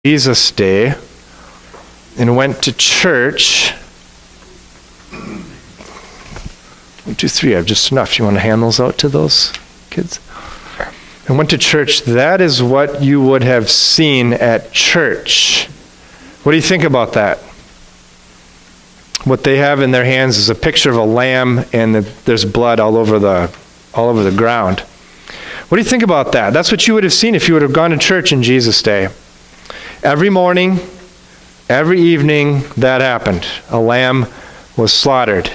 Jesus Day and went to church. 1, 2, 3, I have just enough. You want to hand those out to those kids? And went to church. That is what you would have seen at church. What do you think about that? What they have in their hands is a picture of a lamb, and there's blood all over the ground. What do you think about that? That's what you would have seen if you would have gone to church in Jesus' day. Every morning, every evening, that happened. A lamb was slaughtered,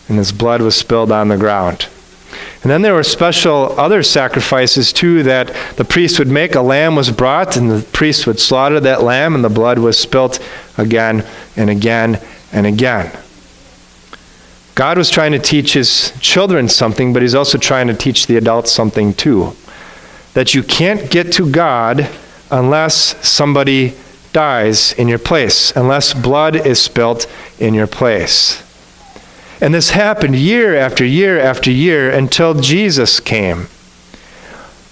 and his blood was spilled on the ground. And then there were special other sacrifices too that the priest would make. A lamb was brought, and the priest would slaughter that lamb, and the blood was spilt again and again and again. God was trying to teach his children something, but he's also trying to teach the adults something too. That you can't get to God unless somebody dies in your place, unless blood is spilt in your place. And this happened year after year after year until Jesus came.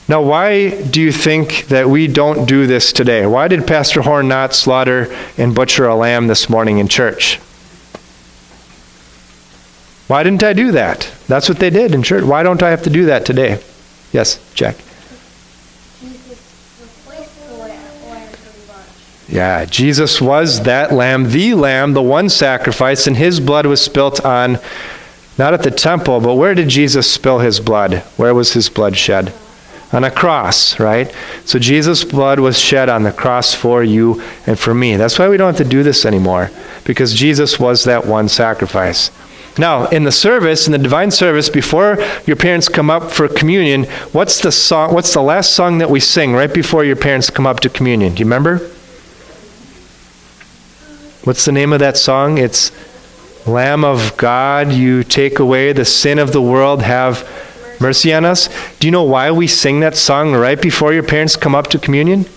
Now, why do you think that we don't do this today? Why did Pastor Horn not slaughter and butcher a lamb this morning in church? Why didn't I do that? That's what they did in church. Why don't I have to do that today? Yes, Jack. Yeah, Jesus was that lamb, the one sacrifice, and his blood was spilt on, not at the temple, but where did Jesus spill his blood? Where was his blood shed? On a cross, right? So Jesus' blood was shed on the cross for you and for me. That's why we don't have to do this anymore, because Jesus was that one sacrifice. Now, in the service, in the divine service, before your parents come up for communion, what's the last song that we sing right before your parents come up to communion? Do you remember? What's the name of that song? It's Lamb of God, you take away the sin of the world, have mercy on us. Do you know why we sing that song right before your parents come up to communion?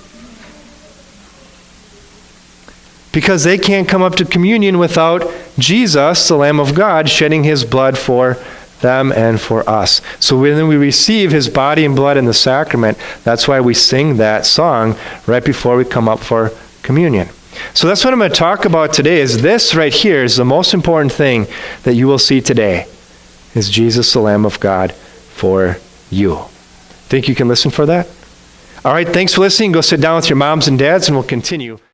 Because they can't come up to communion without Jesus, the Lamb of God, shedding his blood for them and for us. So when we receive his body and blood in the sacrament, that's why we sing that song right before we come up for communion. So that's what I'm going to talk about today. Is this right here is the most important thing that you will see today, is Jesus, the Lamb of God, for you. Think you can listen for that? All right, thanks for listening. Go sit down with your moms and dads, and we'll continue.